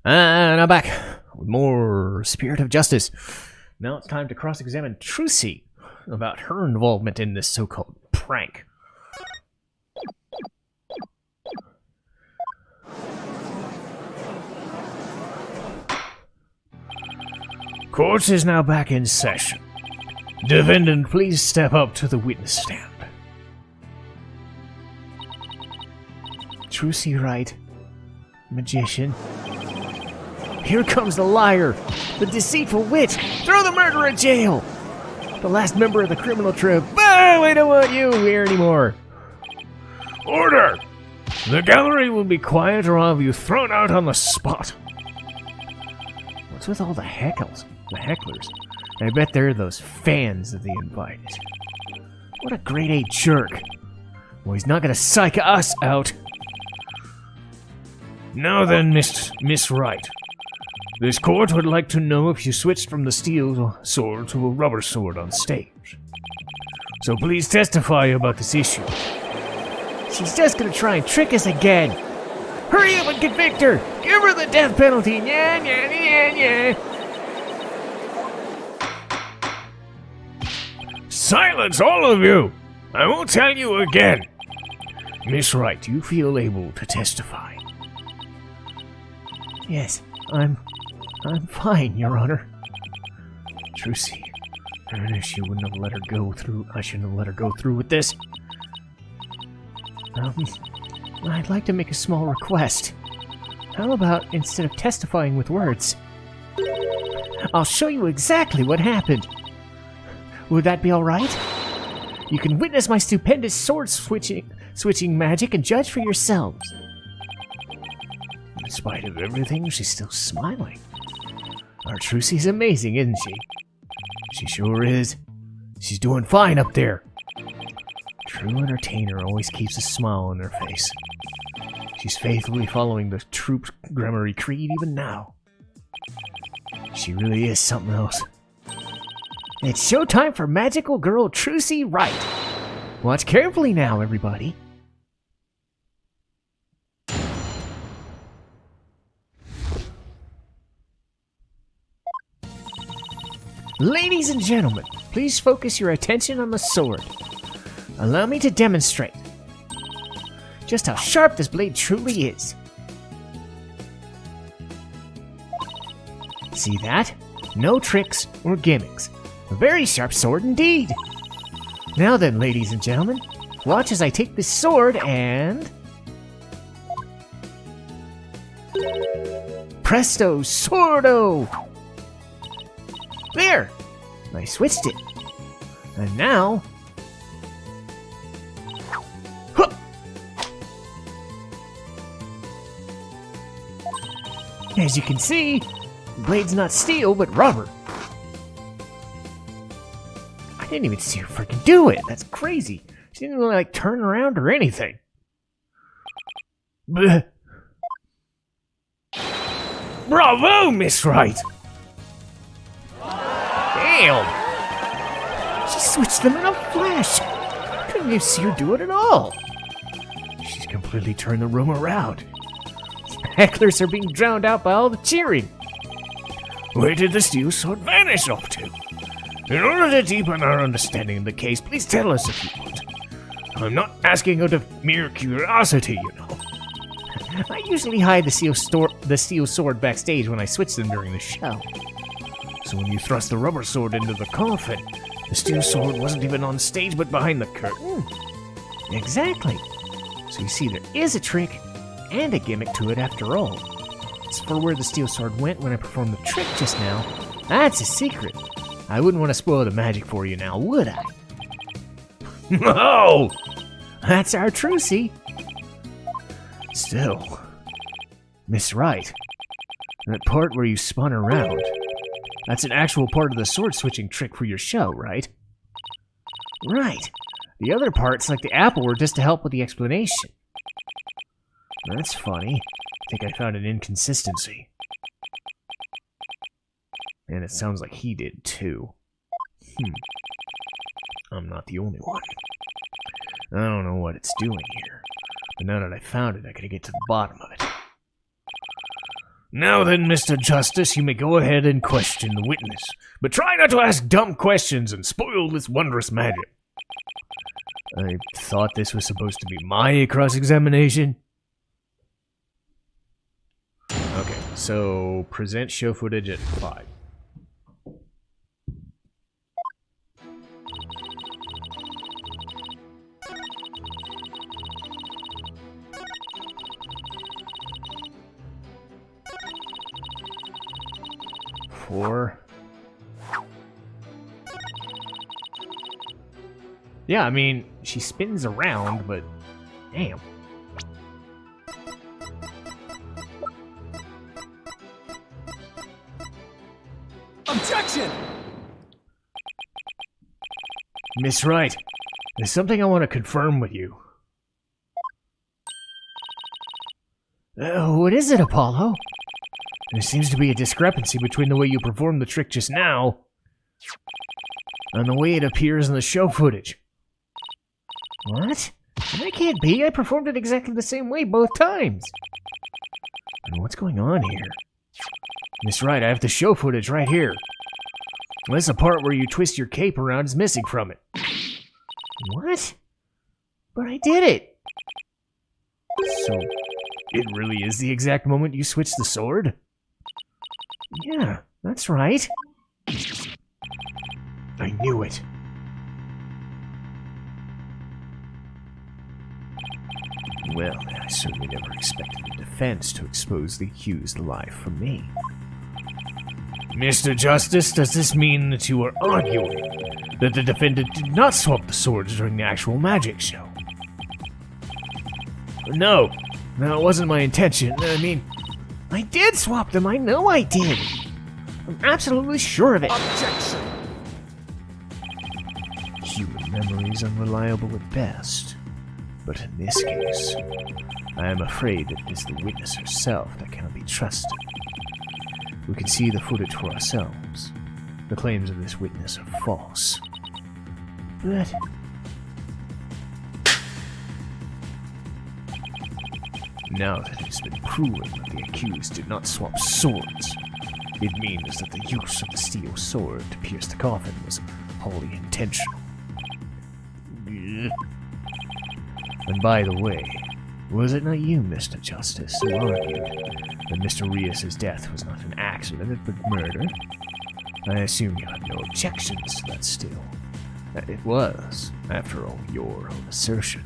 And I'm back with more Spirit of Justice. Now it's time to cross-examine Trucy about her involvement in this so-called prank. Court is now back in session. Defendant, please step up to the witness stand. Trucy Wright, magician. Here comes the liar, the deceitful witch. Throw the murderer in jail. The last member of the criminal troupe. Oh, we don't want you here anymore. Order! The gallery will be quiet or I'll have you thrown out on the spot. What's with all the hecklers? I bet they're those fans that they invited. What a grade A jerk. Well, he's not gonna psych us out. Now then, Miss Wright. This court would like to know if you switched from the steel sword to a rubber sword on stage. So please testify about this issue. She's just gonna try and trick us again. Hurry up and convict her! Give her the death penalty! Yeah. Silence, all of you! I won't tell you again. Miss Wright, do you feel able to testify? Yes, I'm fine, Your Honor. Trucy, I shouldn't have let her go through with this. I'd like to make a small request. How about instead of testifying with words, I'll show you exactly what happened. Would that be all right? You can witness my stupendous sword switching magic and judge for yourselves. In spite of everything, she's still smiling. Our Trucy's amazing, isn't she? She sure is. She's doing fine up there. True entertainer always keeps a smile on her face. She's faithfully following the troupe's grammary creed even now. She really is something else. It's showtime for magical girl Trucy Wright. Watch carefully now, everybody. Ladies and gentlemen, please focus your attention on the sword. Allow me to demonstrate just how sharp this blade truly is. See that? No tricks or gimmicks. A very sharp sword indeed. Now then, ladies and gentlemen, watch as I take this sword and... Presto Swordo! There! I switched it. And now... Huh. As you can see, the blade's not steel, but rubber. I didn't even see her freaking do it. That's crazy. She didn't really, turn around or anything. Bleh. Bravo, Miss Wright! Damn! She switched them in a flash! Couldn't even see her do it at all! She's completely turned the room around. Hecklers are being drowned out by all the cheering. Where did the steel sword vanish off to? In order to deepen our understanding of the case, please tell us if you want. I'm not asking out of mere curiosity, you know. I usually hide the steel sword backstage when I switch them during the show. So when you thrust the rubber sword into the coffin, the steel sword wasn't even on stage but behind the curtain. Exactly. So you see, there is a trick and a gimmick to it after all. As for where the steel sword went when I performed the trick just now, that's a secret. I wouldn't want to spoil the magic for you now, would I? No! That's our Trucy. Still, Miss Wright, that part where you spun around, that's an actual part of the sword-switching trick for your show, right? Right. The other parts, like the apple, were just to help with the explanation. That's funny. I think I found an inconsistency. And it sounds like he did, too. I'm not the only one. I don't know what it's doing here. But now that I found it, I gotta get to the bottom of it. Now then, Mr. Justice, you may go ahead and question the witness. But try not to ask dumb questions and spoil this wondrous magic. I thought this was supposed to be my cross-examination. Okay, so present show footage at 5. Yeah, I mean, she spins around, but damn. Objection! Miss Wright, there's something I want to confirm with you. What is it, Apollo? There seems to be a discrepancy between the way you performed the trick just now and the way it appears in the show footage. What? That can't be. I performed it exactly the same way both times. And what's going on here? Miss Wright, I have the show footage right here. Unless the part where you twist your cape around is missing from it. What? But I did it. So, it really is the exact moment you switched the sword? Yeah, that's right. I knew it. Well, I certainly never expected the defense to expose the accused live from me. Mr. Justice, does this mean that you are arguing that the defendant did not swap the swords during the actual magic show? No, that wasn't my intention. I mean, I did swap them. I know I did. I'm absolutely sure of it. Objection! Human memory is unreliable at best. But in this case, I am afraid it is the witness herself that cannot be trusted. We can see the footage for ourselves. The claims of this witness are false. But... now that it has been proven that the accused did not swap swords, it means that the use of the steel sword to pierce the coffin was wholly intentional. And by the way, was it not you, Mr. Justice, who argued that Mr. Rios' death was not an accident but murder? I assume you have no objections to that still. It was, after all, your own assertion.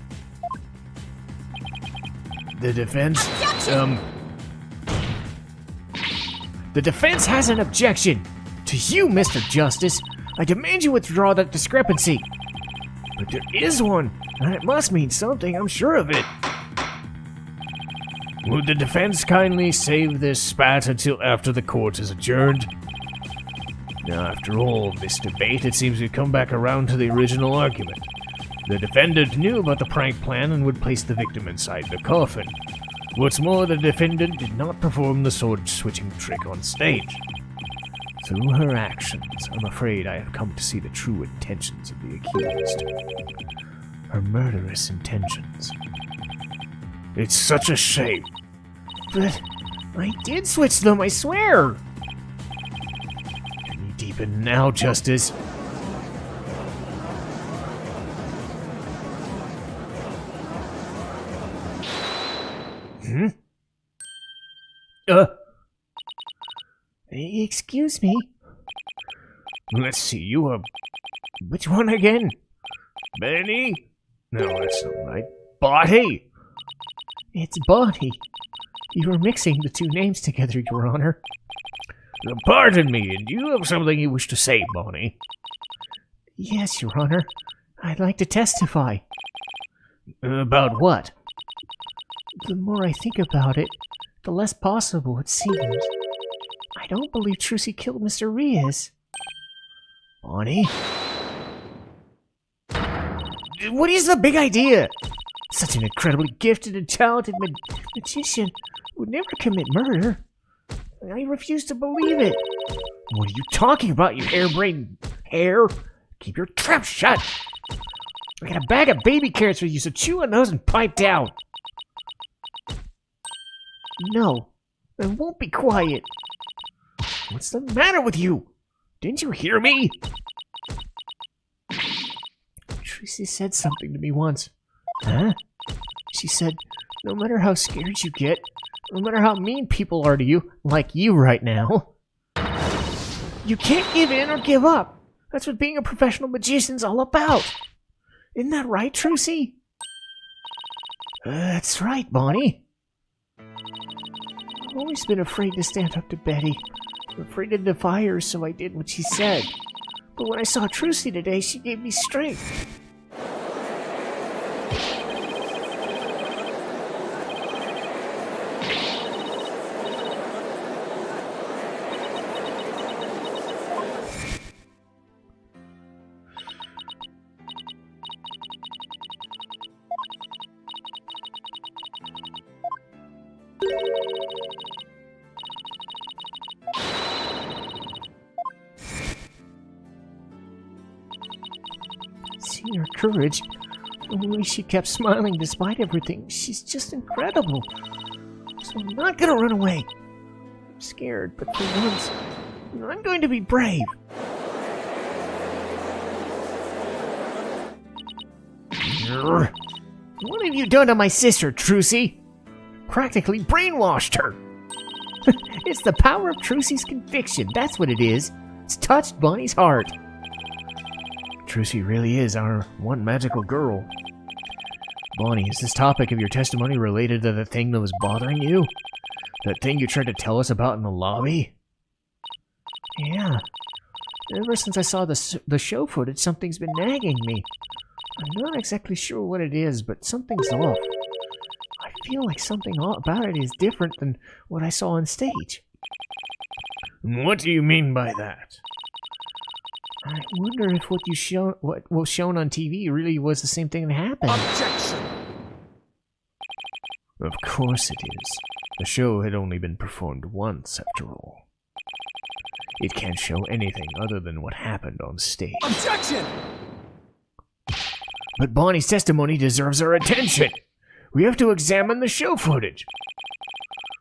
The defense... The defense has an objection! To you, Mr. Justice! I demand you withdraw that discrepancy! But there is one, and it must mean something, I'm sure of it. Would the defense kindly save this spat until after the court is adjourned? Now, after all this debate, it seems we've come back around to the original argument. The defendant knew about the prank plan and would place the victim inside the coffin. What's more, the defendant did not perform the sword-switching trick on stage. Through her actions, I'm afraid I have come to see the true intentions of the accused. Her murderous intentions. It's such a shame. But I did switch them, I swear! You're knee deep in now, Justice. Excuse me? Let's see, you are... which one again? Benny? No, that's not right. Bonnie! It's Bonnie. You were mixing the two names together, Your Honor. Pardon me, and you have something you wish to say, Bonnie? Yes, Your Honor. I'd like to testify. About what? The more I think about it, the less possible it seems. I don't believe Trucy killed Mr. Rios. Bonnie? What is the big idea? Such an incredibly gifted and talented magician would never commit murder. I refuse to believe it. What are you talking about, you harebrained hare? Keep your trap shut. I got a bag of baby carrots for you, so chew on those and pipe down. No, I won't be quiet. What's the matter with you? Didn't you hear me? Tracy said something to me once. Huh? She said, no matter how scared you get, no matter how mean people are to you, like you right now, you can't give in or give up. That's what being a professional magician's all about. Isn't that right, Trucy? That's right, Bonnie. I've always been afraid to stand up to Betty. I'm afraid to defy her, so I did what she said. But when I saw Trucy today, she gave me strength. Seeing her courage, the way she kept smiling despite everything, she's just incredible. So I'm not gonna run away. I'm scared, but for once, I'm going to be brave. What have you done to my sister, Trucy? Practically brainwashed her. It's the power of Trucy's conviction, that's what it is. It's touched Bonnie's heart. Trucy really is our one magical girl. Bonnie, is this topic of your testimony related to the thing that was bothering you? That thing you tried to tell us about in the lobby? Yeah. Ever since I saw the show footage, something's been nagging me. I'm not exactly sure what it is, but something's off. I feel like something about it is different than what I saw on stage. What do you mean by that? I wonder if what was shown on TV really was the same thing that happened. Objection! Of course it is. The show had only been performed once, after all. It can't show anything other than what happened on stage. Objection! But Bonnie's testimony deserves our attention. We have to examine the show footage.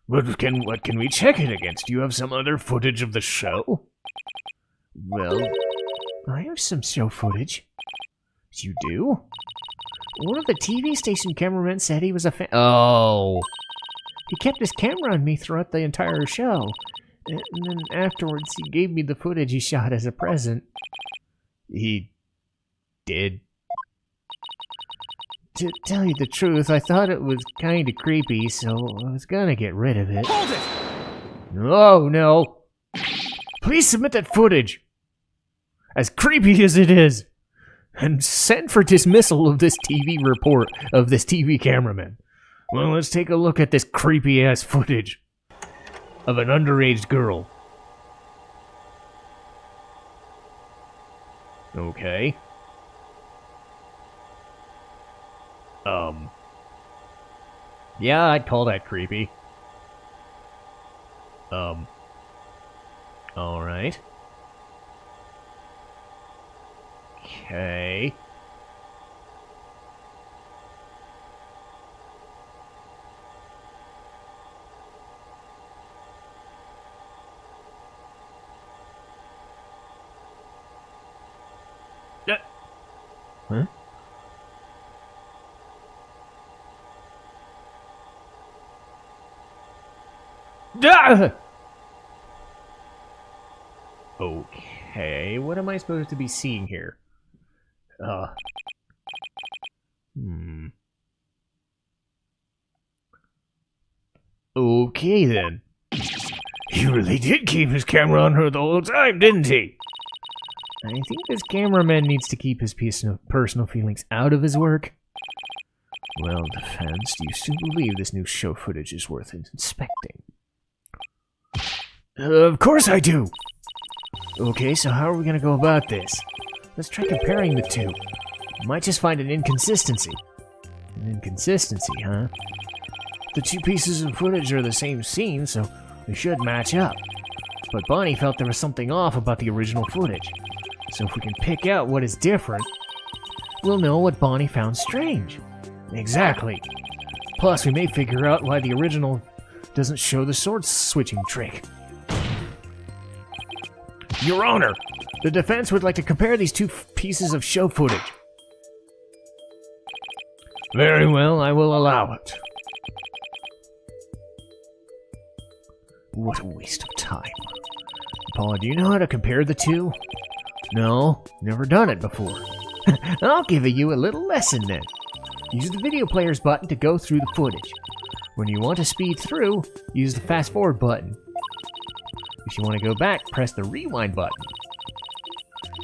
What can we check it against? Do you have some other footage of the show? Well, I have some show footage. You do? One of the TV station cameramen said he was a fan. Oh. He kept his camera on me throughout the entire show. And then afterwards, he gave me the footage he shot as a present. He did. To tell you the truth, I thought it was kind of creepy, so I was gonna get rid of it. Hold it! Oh, no. Please submit that footage. As creepy as it is. And send for dismissal of this TV report of this TV cameraman. Well, let's take a look at this creepy-ass footage of an underage girl. Okay. Yeah, I'd call that creepy. Alright. Okay. Huh? Okay, what am I supposed to be seeing here? Okay then. He really did keep his camera on her the whole time, didn't he? I think this cameraman needs to keep his personal feelings out of his work. Well, defense, do you still believe this new show footage is worth inspecting? Of course I do! Okay, so how are we gonna go about this? Let's try comparing the two. Might just find an inconsistency. An inconsistency, huh? The two pieces of footage are the same scene, so they should match up. But Bonnie felt there was something off about the original footage. So if we can pick out what is different, we'll know what Bonnie found strange. Exactly. Plus, we may figure out why the original doesn't show the sword switching trick. Your Honor, the defense would like to compare these two pieces of show footage. Very well, I will allow it. What a waste of time. Paula, do you know how to compare the two? No, never done it before. I'll give you a little lesson then. Use the video player's button to go through the footage. When you want to speed through, use the fast forward button. If you want to go back, press the rewind button.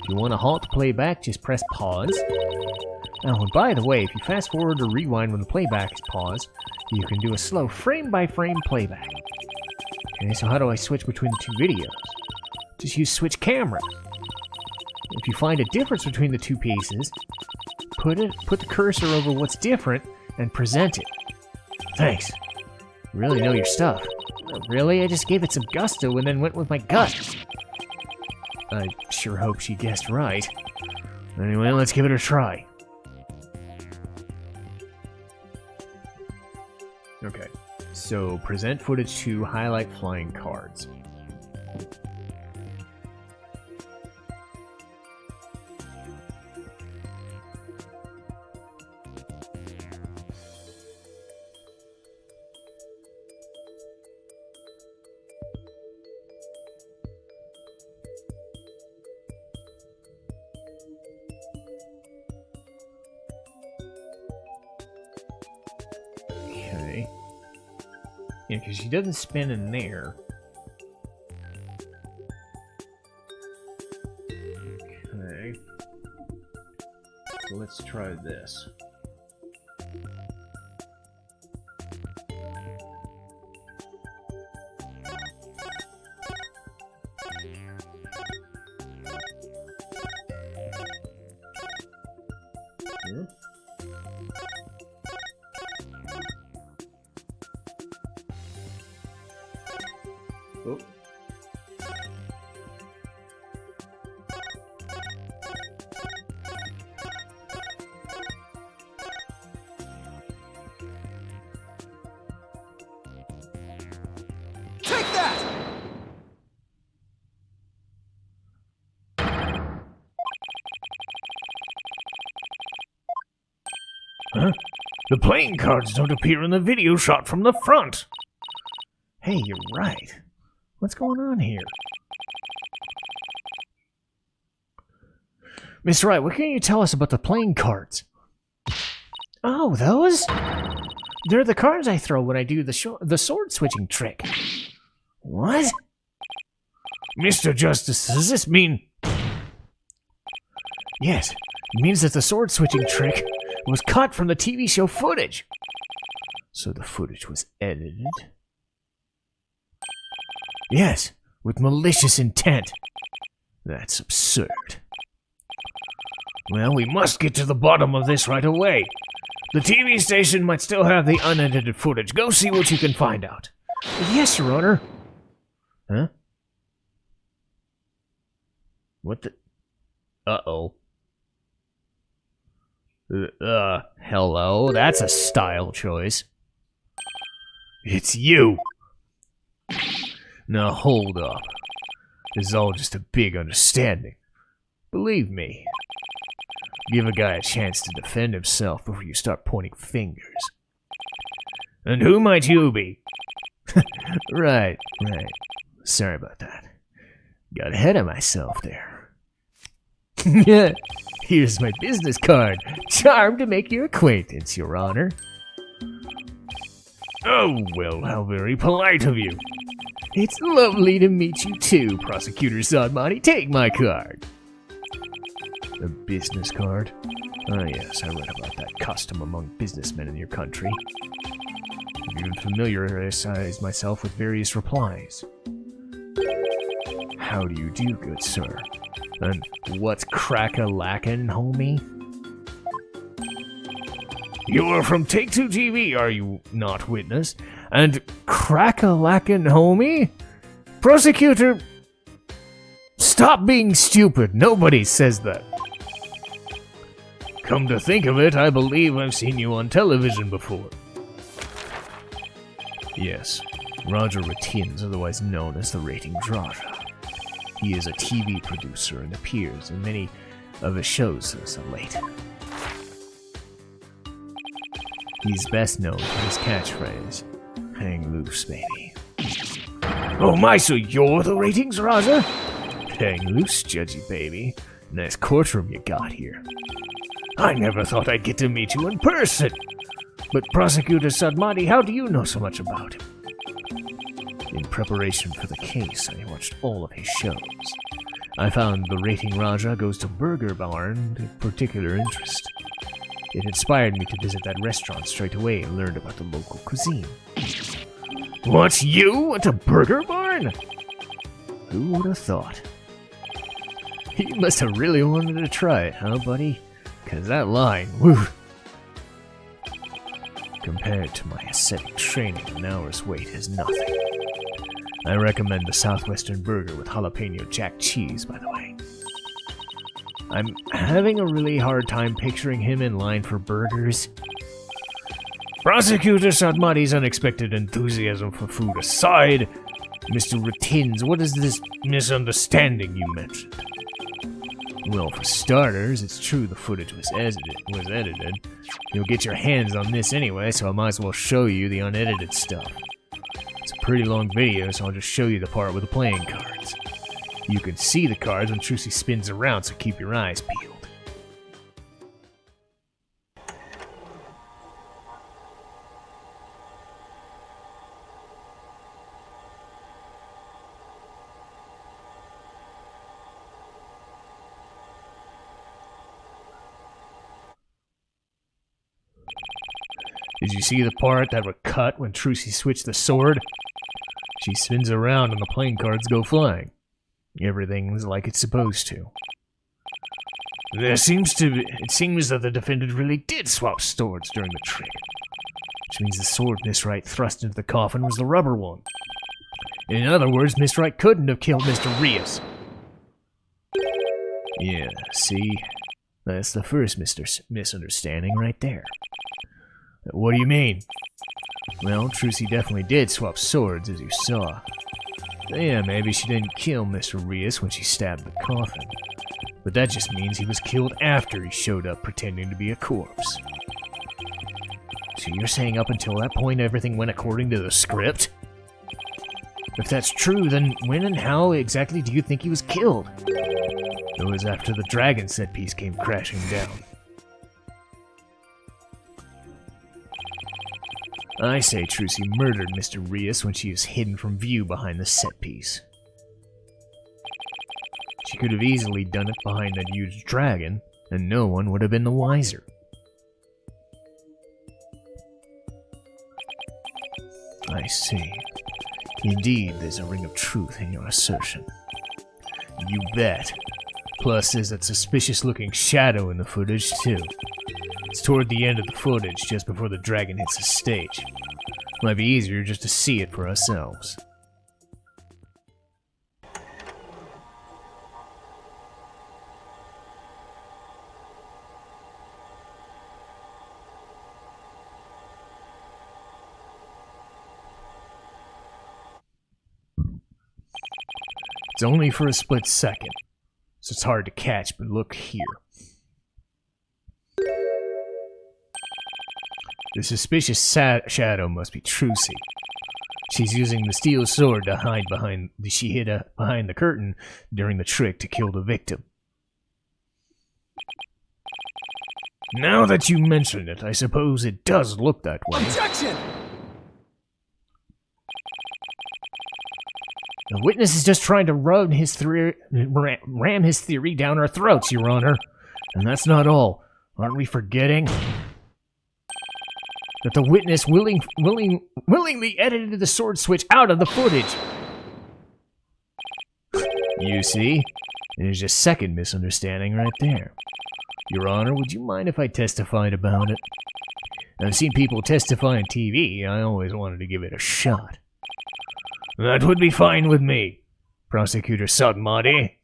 If you want to halt the playback, just press pause. Oh, and by the way, if you fast forward or rewind when the playback is paused, you can do a slow frame-by-frame playback. Okay, so how do I switch between the two videos? Just use switch camera. If you find a difference between the two pieces, put the cursor over what's different and present it. Thanks. You really know your stuff. Oh, really? I just gave it some gusto and then went with my gut. I sure hope she guessed right. Anyway, let's give it a try. Okay, so present footage to highlight flying cards. Okay. Yeah, because she doesn't spin in there. Okay. So let's try this. Hmm? Oh. Take that! Huh? The playing cards don't appear in the video shot from the front. Hey, you're right. What's going on here? Mr. Wright, what can you tell us about the playing cards? Oh, those? They're the cards I throw when I do the sword switching trick. What? Mr. Justice, does this mean... Yes, it means that the sword switching trick was cut from the TV show footage. So the footage was edited? Yes, with malicious intent. That's absurd. Well, we must get to the bottom of this right away. The TV station might still have the unedited footage. Go see what you can find out. Yes, Your Honor. Huh? What the... Uh-oh. Hello? That's a style choice. It's you! Now hold up. This is all just a big understanding. Believe me. Give a guy a chance to defend himself before you start pointing fingers. And who might you be? Right. Sorry about that. Got ahead of myself there. Here's my business card. Charmed to make your acquaintance, Your Honor. Oh, well, how very polite of you. It's lovely to meet you too, Prosecutor Zodmani. Take my card. A business card? Ah, yes, I read about that custom among businessmen in your country. I've even familiarized myself with various replies. How do you do, good sir? And what's crack-a-lackin', homie? You are from Take-Two TV, are you not, witness? And crack-a-lackin', homie? Prosecutor, stop being stupid. Nobody says that. Come to think of it, I believe I've seen you on television before. Yes, Roger Retinz, otherwise known as the Ratings Rajah. He is a TV producer and appears in many of his shows as of late. He's best known for his catchphrase, "Hang loose, baby." Oh my, so you're the Ratings Rajah? Hang loose, judgy baby. Nice courtroom you got here. I never thought I'd get to meet you in person. But Prosecutor Sadmati, how do you know so much about him? In preparation for the case, I watched all of his shows. I found the Rating Rajah Goes to Burger Barn of particular interest. It inspired me to visit that restaurant straight away and learned about the local cuisine. What, you at a burger barn? Who would have thought? You must have really wanted to try it, huh, buddy? 'Cause that line, woo! Compared to my ascetic training, an hour's wait is nothing. I recommend the Southwestern Burger with jalapeno jack cheese, by the way. I'm having a really hard time picturing him in line for burgers. Prosecutor Sadmati's unexpected enthusiasm for food aside, Mr. Retinz, what is this misunderstanding you mentioned? Well, for starters, it's true the footage was edited. You'll get your hands on this anyway, so I might as well show you the unedited stuff. It's a pretty long video, so I'll just show you the part with the playing cards. You can see the cards when Trucy spins around, so keep your eyes peeled. Did you see the part that would cut when Trucy switched the sword? She spins around and the playing cards go flying. Everything's like it's supposed to. It seems that the defendant really did swap swords during the trick. Which means the sword Miss Wright thrust into the coffin was the rubber one. In other words, Miss Wright couldn't have killed Mr. Rios. Yeah, see? That's the first misunderstanding right there. What do you mean? Well, Trucy definitely did swap swords, as you saw. Yeah, maybe she didn't kill Mr. Rios when she stabbed the coffin. But that just means he was killed after he showed up pretending to be a corpse. So you're saying up until that point everything went according to the script? If that's true, then when and how exactly do you think he was killed? It was after the dragon set piece came crashing down. I say Trucy murdered Mr. Rios when she was hidden from view behind the set piece. She could have easily done it behind that huge dragon, and no one would have been the wiser. I see. Indeed, there's a ring of truth in your assertion. You bet. Plus, there's that suspicious-looking shadow in the footage, too. It's toward the end of the footage, just before the dragon hits the stage. Might be easier just to see it for ourselves. It's only for a split second, so it's hard to catch, but look here. The suspicious shadow must be Trucy. She's using the steel sword to hide behind the curtain during the trick to kill the victim. Now that you mention it, I suppose it does look that way. Objection! The witness is just trying to ram his theory down our throats, Your Honor. And that's not all. Aren't we forgetting that the witness willingly edited the sword switch out of the footage? You see? There's your second misunderstanding right there. Your Honor, would you mind if I testified about it? I've seen people testify on TV. I always wanted to give it a shot. That would be fine with me, Prosecutor Sadmati.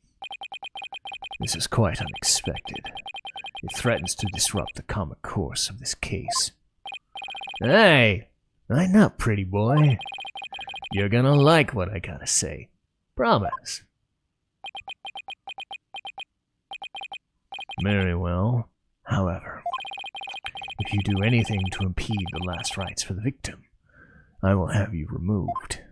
This is quite unexpected. It threatens to disrupt the common course of this case. Hey, line up, pretty boy. You're gonna like what I gotta say. Promise. Very well. However, if you do anything to impede the last rites for the victim, I will have you removed.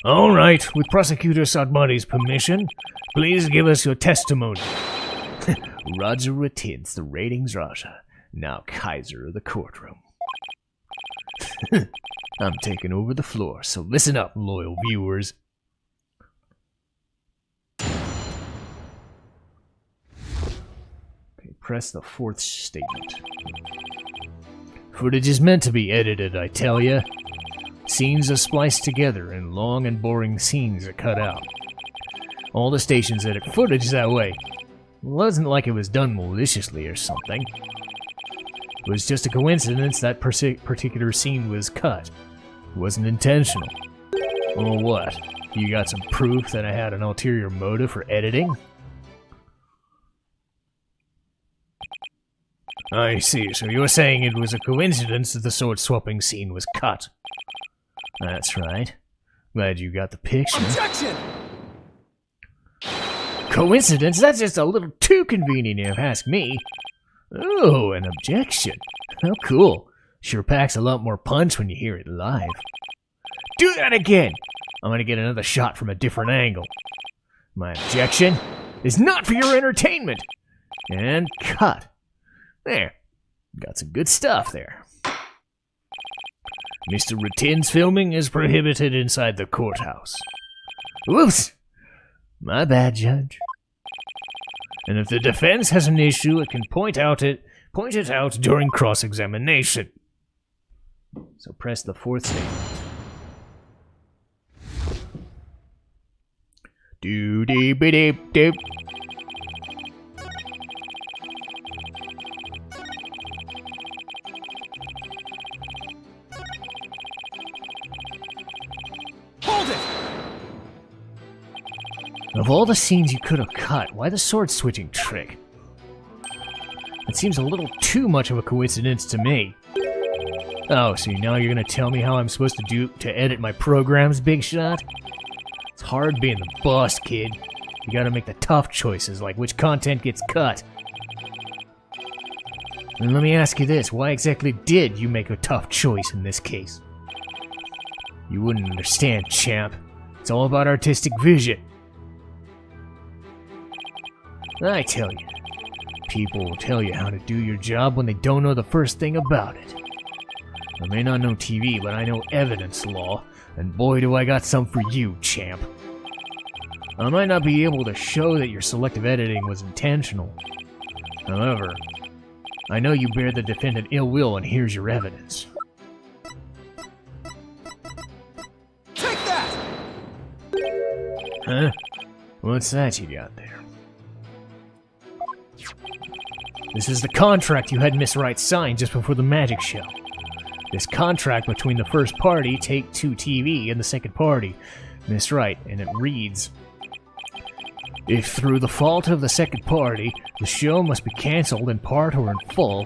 All right, with Prosecutor Sadmari's permission, please give us your testimony. Roger Retinz, the Ratings Rajah, now Kaiser of the courtroom. I'm taking over the floor, so listen up, loyal viewers. Okay, press the fourth statement. Footage is meant to be edited, I tell ya. Scenes are spliced together, and long and boring scenes are cut out. All the stations edit footage that way. It wasn't like it was done maliciously or something. It was just a coincidence that particular scene was cut. It wasn't intentional. Or what? You got some proof that I had an ulterior motive for editing? I see, so you're saying it was a coincidence that the sword-swapping scene was cut. That's right. Glad you got the picture. Objection! Coincidence? That's just a little too convenient if you ask me. Oh, an objection. How cool. Sure packs a lot more punch when you hear it live. Do that again! I'm gonna get another shot from a different angle. My objection is not for your entertainment! And cut. There. Got some good stuff there. Mr. Retinz filming is prohibited inside the courthouse. Whoops! My bad, Judge. And if the defense has an issue, it can point it out during cross-examination. So press the fourth statement. Do-dee-be-dee-dee. Hold it! Of all the scenes you could have cut, why the sword-switching trick? It seems a little too much of a coincidence to me. Oh, so now you're gonna tell me how I'm supposed to edit my programs, Big Shot? It's hard being the boss, kid. You gotta make the tough choices, like which content gets cut. And let me ask you this, why exactly did you make a tough choice in this case? You wouldn't understand, champ. It's all about artistic vision. I tell you, people will tell you how to do your job when they don't know the first thing about it. I may not know TV, but I know evidence law, and boy do I got some for you, champ. I might not be able to show that your selective editing was intentional. However, I know you bear the defendant ill will, and here's your evidence. Take that! Huh? What's that you got there? This is the contract you had Miss Wright sign just before the magic show. This contract between the first party, Take-Two TV, and the second party, Miss Wright, and it reads, if through the fault of the second party, the show must be cancelled in part or in full,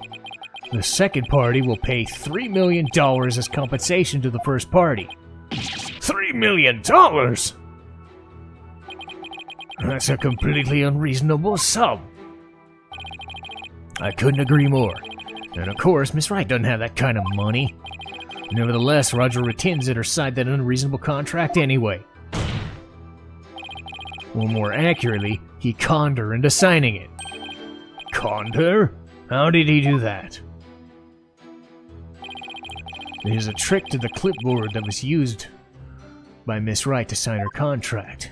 the second party will pay $3 million as compensation to the first party. $3 million?! That's a completely unreasonable sum. I couldn't agree more. And of course, Miss Wright doesn't have that kind of money. Nevertheless, Roger Retinz at her side that unreasonable contract anyway. Or more accurately, he conned her into signing it. Conned her? How did he do that? There's a trick to the clipboard that was used by Miss Wright to sign her contract.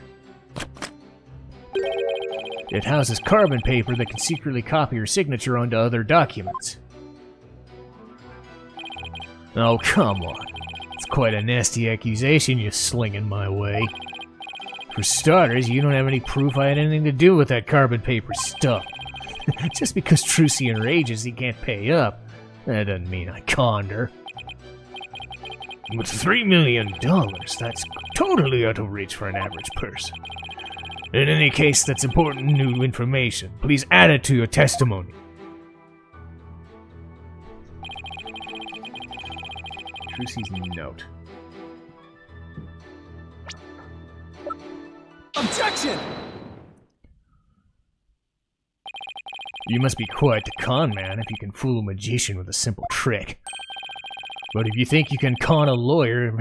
It houses carbon paper that can secretly copy her signature onto other documents. Oh, come on. It's quite a nasty accusation you're slinging my way. For starters, you don't have any proof I had anything to do with that carbon paper stuff. Just because Trucy and her agency can't pay up, that doesn't mean I conned her. With $3 million, that's totally out of reach for an average person. In any case, that's important new information. Please add it to your testimony. Trucy's note. Objection! You must be quite the con man if you can fool a magician with a simple trick. But if you think you can con a lawyer,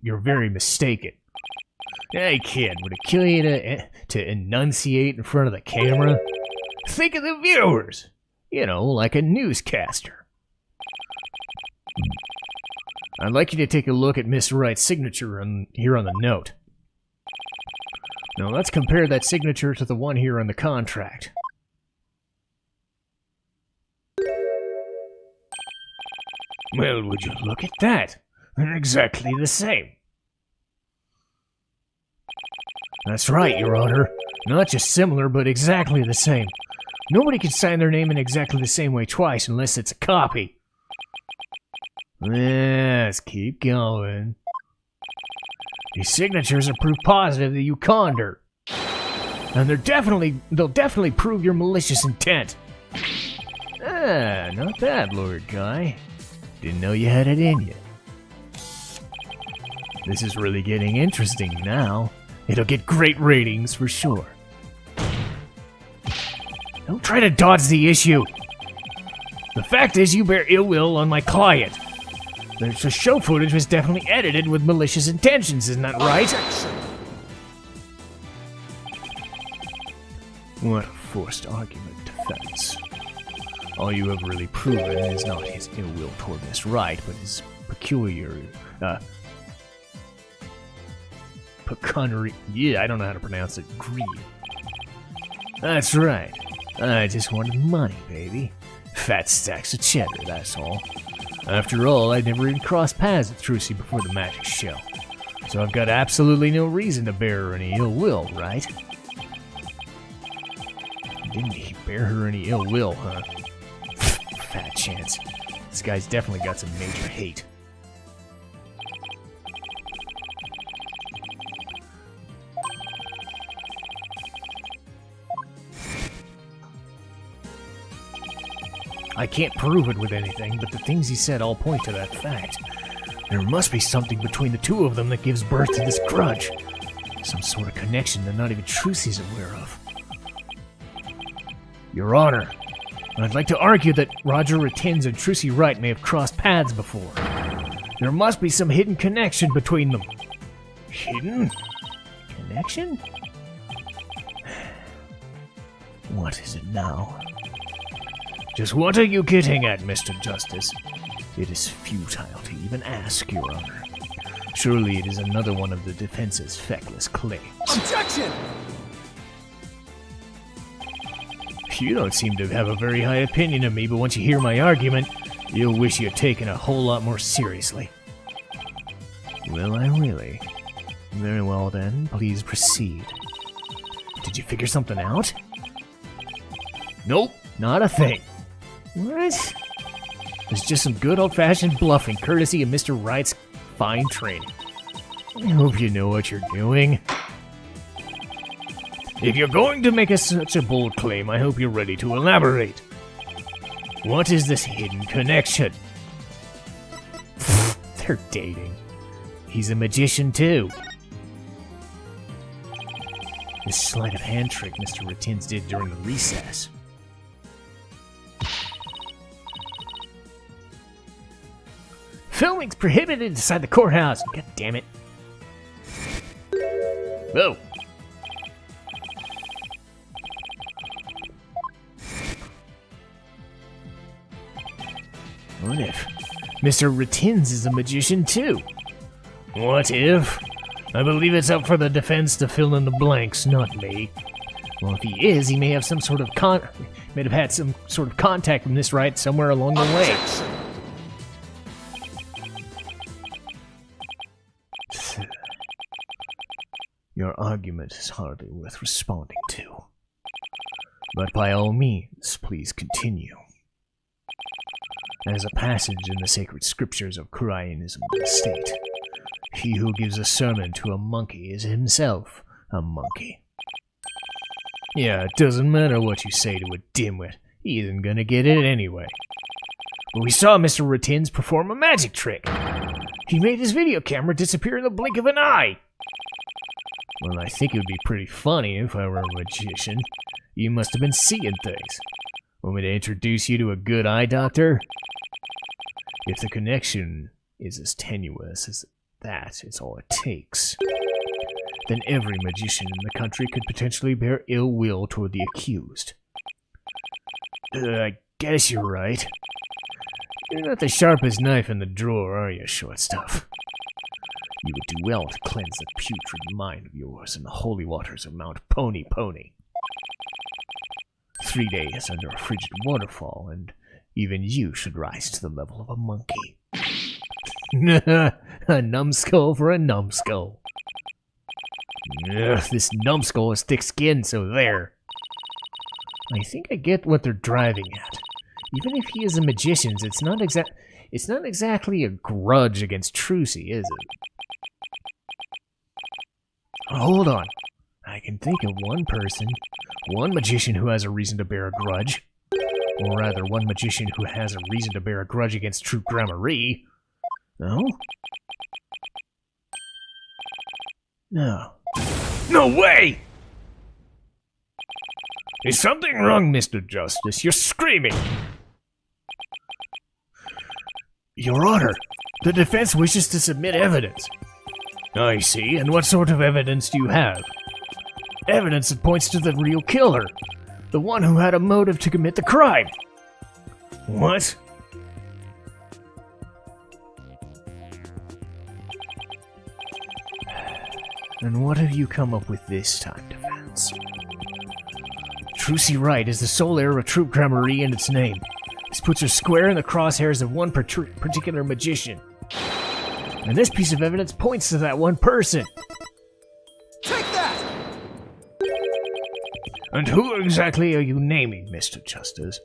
you're very mistaken. Hey kid, would it kill you to enunciate in front of the camera? Think of the viewers! You know, like a newscaster. I'd like you to take a look at Miss Wright's signature here on the note. Now let's compare that signature to the one here on the contract. Well, would you look at that? They're exactly the same. That's right, Your Honor. Not just similar, but exactly the same. Nobody can sign their name in exactly the same way twice unless it's a copy. Let's keep going. These signatures are proof positive that you conned her. And they'll definitely prove your malicious intent. Ah, not bad, lawyer guy. Didn't know you had it in you. This is really getting interesting now. It'll get great ratings for sure. Don't try to dodge the issue. The fact is you bear ill will on my client. The show footage was definitely edited with malicious intentions, isn't that right? What a forced argument, defense. All you have really proven is not his ill will toward Miss Wright, but his pecuniary... Yeah, I don't know how to pronounce it. Greed. That's right. I just wanted money, baby. Fat stacks of cheddar, that's all. After all, I'd never even crossed paths with Trucy before the magic show. So I've got absolutely no reason to bear her any ill will, right? Didn't he bear her any ill will, huh? Fat chance. This guy's definitely got some major hate. I can't prove it with anything, but the things he said all point to that fact. There must be something between the two of them that gives birth to this grudge. Some sort of connection that not even Trucy's aware of. Your Honor, I'd like to argue that Roger Retinz and Trucy Wright may have crossed paths before. There must be some hidden connection between them. Hidden? Connection? What is it now? Just what are you getting at, Mr. Justice? It is futile to even ask, Your Honor. Surely it is another one of the defense's feckless claims. Objection! You don't seem to have a very high opinion of me, but once you hear my argument, you'll wish you had taken it a whole lot more seriously. Will I really? Very well then, please proceed. Did you figure something out? Nope, not a thing. What? It's just some good old-fashioned bluffing, courtesy of Mr. Wright's fine training. I hope you know what you're doing. If you're going to make such a bold claim, I hope you're ready to elaborate. What is this hidden connection? They're dating. He's a magician, too. This sleight of hand trick Mr. Retinz did during the recess. Filming's prohibited inside the courthouse. God damn it. Whoa. What if Mr. Retinz is a magician too? What if? I believe it's up for the defense to fill in the blanks, not me. Well, if he is, he may have some sort of may have had some sort of contact with Miss Wright somewhere along the way. Your argument is hardly worth responding to. But by all means, please continue. As a passage in the sacred scriptures of Koreanism state, he who gives a sermon to a monkey is himself a monkey. Yeah, it doesn't matter what you say to a dimwit, he isn't gonna get it anyway. But we saw Mr. Retinz perform a magic trick. He made his video camera disappear in the blink of an eye. Well, I think it would be pretty funny if I were a magician. You must have been seeing things. Want me to introduce you to a good eye doctor? If the connection is as tenuous as that, it's all it takes. Then every magician in the country could potentially bear ill will toward the accused. I guess you're right. You're not the sharpest knife in the drawer, are you, short stuff? You would do well to cleanse that putrid mind of yours in the holy waters of Mount Pony Pony. 3 days under a frigid waterfall, and even you should rise to the level of a monkey. A numbskull for a numbskull. Ugh, this numbskull has thick skin, so there. I think I get what they're driving at. Even if he is a magician, it's not exactly a grudge against Trucy, is it? Hold on. I can think of one person, one magician who has a reason to bear a grudge. Or rather, one magician who has a reason to bear a grudge against Troop Gramarye. No? No. No way! Is something wrong, Mr. Justice? You're screaming! Your Honor, the defense wishes to submit evidence. I see, and what sort of evidence do you have? Evidence that points to the real killer. The one who had a motive to commit the crime. What? And what have you come up with this time, defense? Trucy Wright is the sole heir of Troop Gramarye and its name. This puts her square in the crosshairs of one particular magician. And this piece of evidence points to that one person. Take that! And who exactly are you naming, Mr. Justice?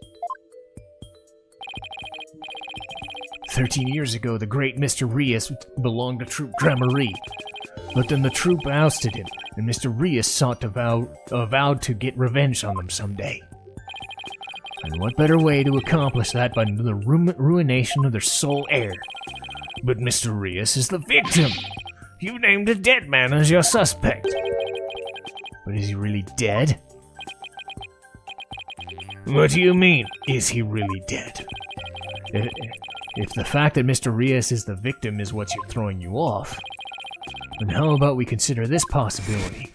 13 years ago, the great Mr. Rias belonged to Troop Gramarye. But then the troop ousted him, and Mr. Rias vowed to get revenge on them someday. And what better way to accomplish that but the ruination of their sole heir? But Mr. Rias is the victim! You named a dead man as your suspect! But is he really dead? What do you mean, is he really dead? If the fact that Mr. Rias is the victim is what's throwing you off, then how about we consider this possibility?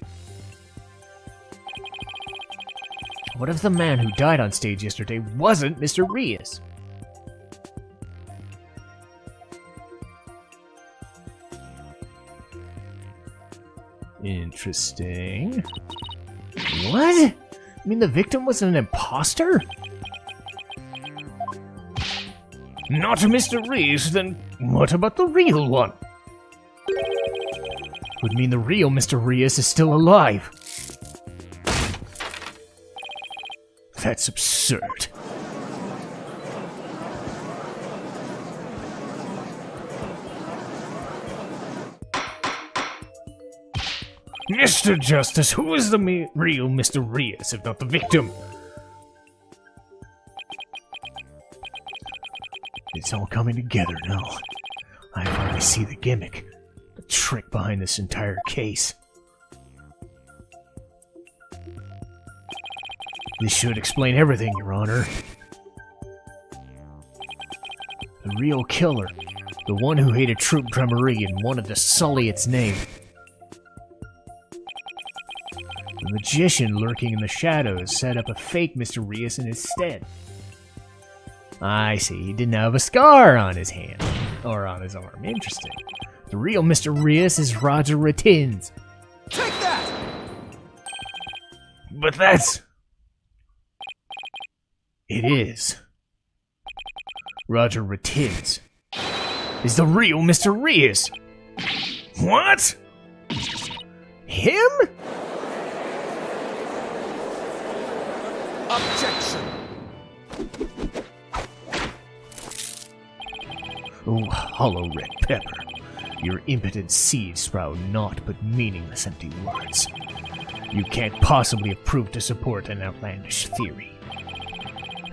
What if the man who died on stage yesterday wasn't Mr. Rias? Interesting. What? You mean the victim was an imposter? Not Mr. Rias, then what about the real one? Would mean the real Mr. Rias is still alive. That's absurd. Mr. Justice, who is the real Mr. Rias, if not the victim? It's all coming together now. I finally see the gimmick, the trick behind this entire case. This should explain everything, Your Honor. The real killer, the one who hated Troop Gramarye and wanted to sully its name. The magician lurking in the shadows set up a fake Mr. Rias in his stead. I see, he didn't have a scar on his hand, or on his arm. Interesting. The real Mr. Rias is Roger Retinz. Take that! But that's... It is. Roger Retinz is the real Mr. Rias. What? Him? Objection! Oh, hollow red pepper. Your impotent seeds sprout naught but meaningless empty words. You can't possibly have proved to support an outlandish theory.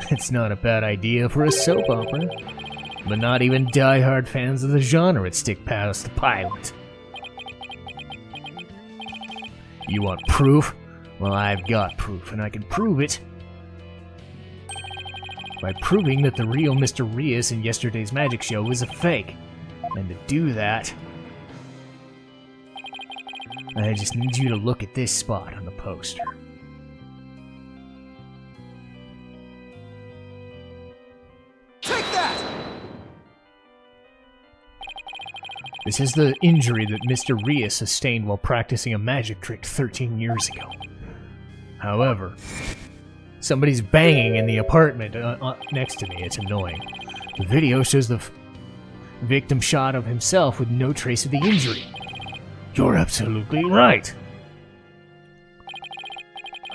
It's not a bad idea for a soap opera, but not even die-hard fans of the genre would stick past the pilot. You want proof? Well, I've got proof, and I can prove it by proving that the real Mr. Rias in yesterday's magic show was a fake. And to do that, I just need you to look at this spot on the poster. Take that! This is the injury that Mr. Rias sustained while practicing a magic trick 13 years ago. However, somebody's banging in the apartment next to me. It's annoying. The video shows the victim shot of himself with no trace of the injury. You're absolutely right.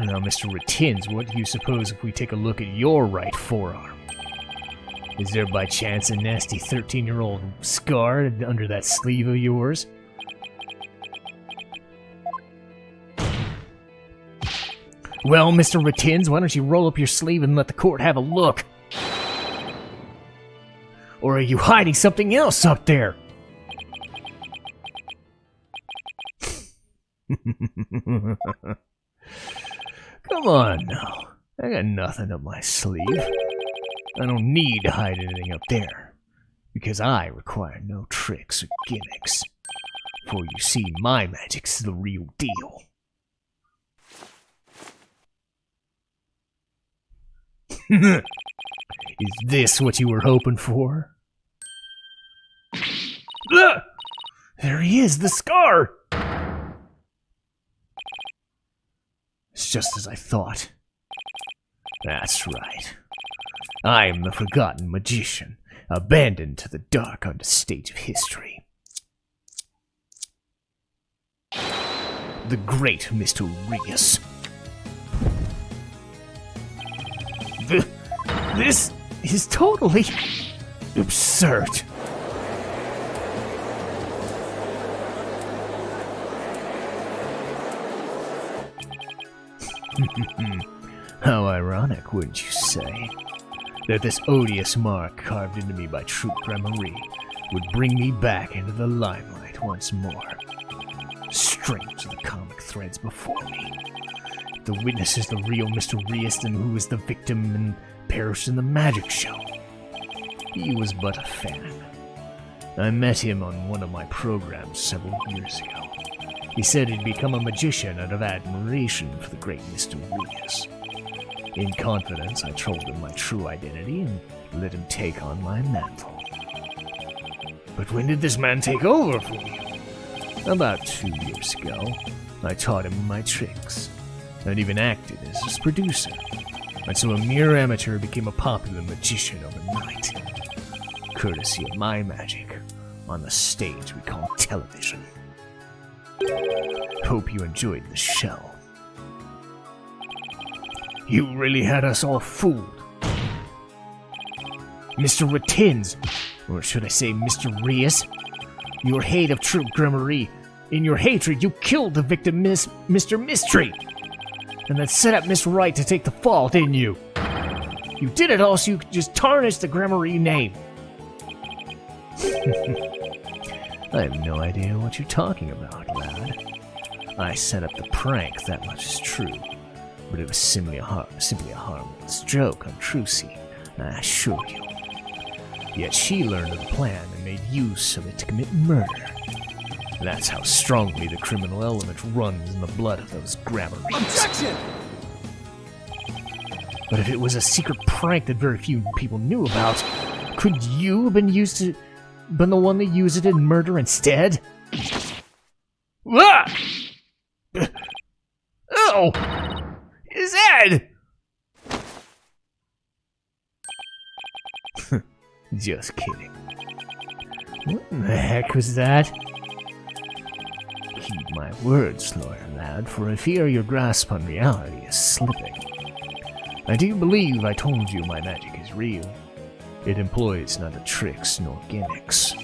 Now, Mr. Retinz, what do you suppose if we take a look at your right forearm? Is there by chance a nasty 13-year-old scar under that sleeve of yours? Well, Mr. Retinz, why don't you roll up your sleeve and let the court have a look? Or are you hiding something else up there? Come on now. I got nothing up my sleeve. I don't need to hide anything up there, because I require no tricks or gimmicks. For you see, my magic's the real deal. Is this what you were hoping for? There he is, the scar! It's just as I thought. That's right. I am the forgotten magician, abandoned to the dark understage of history. The great Mr. Rias. This is totally absurd. How ironic, wouldn't you say, that this odious mark carved into me by Troop Gramarye would bring me back into the limelight once more. Strange the comic threads before me. The witness is the real Mr. Rias, who was the victim and perished in the magic show. He was but a fan. I met him on one of my programs several years ago. He said he'd become a magician out of admiration for the great Mr. Rias. In confidence, I told him my true identity and let him take on my mantle. But when did this man take over for me? About 2 years ago. I taught him my tricks. I'd even acted as his producer. And so a mere amateur became a popular magician overnight. Courtesy of my magic on the stage we call television. Hope you enjoyed the show. You really had us all fooled. Mr. Retinz, or should I say Mr. Rias, your hate of Troop Gramarye. In your hatred, you killed the victim, Mr. Mystery. And then set up Miss Wright to take the fall, didn't you? You did it all so you could just tarnish the Gramarye name. I have no idea what you're talking about, lad. I set up the prank, that much is true. But it was simply a harmless joke on Trucy, I assure you. Yet she learned of the plan and made use of it to commit murder. That's how strongly the criminal element runs in the blood of those Gramarye. Objection! But if it was a secret prank that very few people knew about, could you have been the one that used it in murder instead? Ah! Oh! His head! Just kidding. What the heck was that? Heed my words, lawyer lad, for I fear your grasp on reality is slipping. I do believe I told you my magic is real. It employs neither tricks nor gimmicks.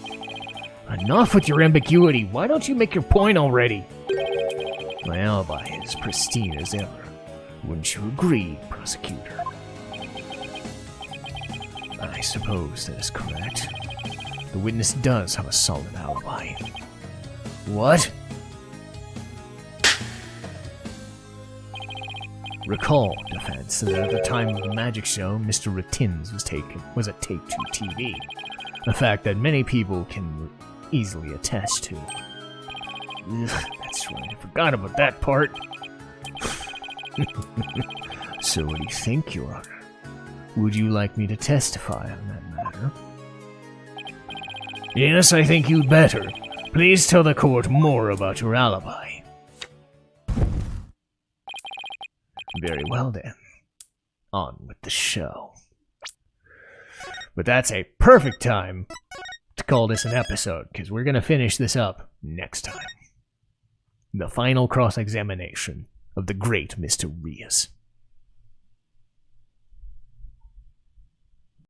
Enough with your ambiguity. Why don't you make your point already? My alibi is pristine as ever. Wouldn't you agree, prosecutor? I suppose that is correct. The witness does have a solid alibi. What? Recall, defense, that at the time of the magic show, Mr. Retinz was at Take-Two TV, a fact that many people can easily attest to. Ugh, that's right, I forgot about that part. So what do you think, Your Honor? Would you like me to testify on that matter? Yes, I think you'd better. Please tell the court more about your alibi. Very well then. On with the show. But that's a perfect time to call this an episode, because we're going to finish this up next time. The final cross-examination of the great Mr. Rias.